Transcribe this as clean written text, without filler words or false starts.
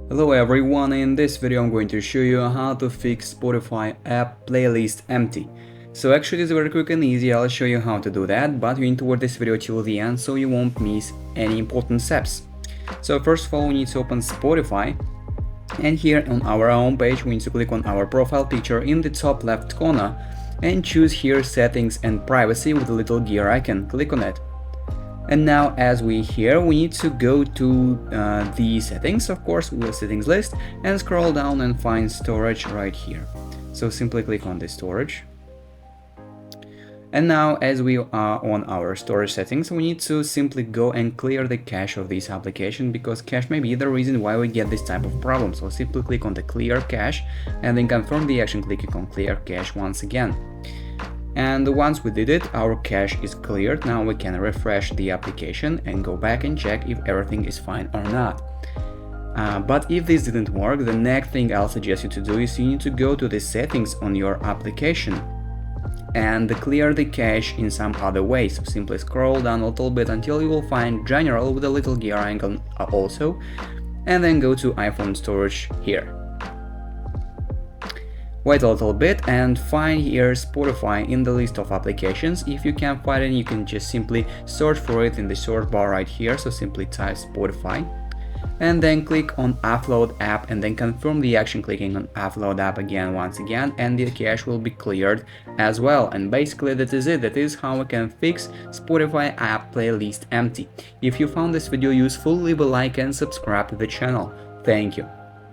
Hello everyone, in this video I'm going to show you how to fix Spotify app playlist empty. So actually it's very quick and easy. I'll show you how to do that, but you need to watch this video till the end so you won't miss any important steps. So first of all, we need to open Spotify, and here on our home page we need to click on our profile picture in the top left corner and choose here settings and privacy with the little gear icon. Click on it. And now as we need to go to the settings, of course, with the settings list, and scroll down and find storage right here. So simply click on the storage. And now as we are on our storage settings, we need to simply go and clear the cache of this application, because cache may be the reason why we get this type of problem. So simply click on the clear cache and then confirm the action clicking on clear cache once again. And once we did it, our cache is cleared. Now we can refresh the application and go back and check if everything is fine or not. But if this didn't work, the next thing I'll suggest you to do is you need to go to the settings on your application and clear the cache in some other way. So simply scroll down a little bit until you will find general with a little gear icon also, and then go to iPhone storage here. Wait a little bit and find here Spotify in the list of applications. If you can't find it, you can just simply search for it in the search bar right here. So simply type Spotify and then click on Upload App and then confirm the action clicking on Upload App again once again, and the cache will be cleared as well. And basically that is it. That is how we can fix Spotify app playlist empty. If you found this video useful, leave a like and subscribe to the channel. Thank you.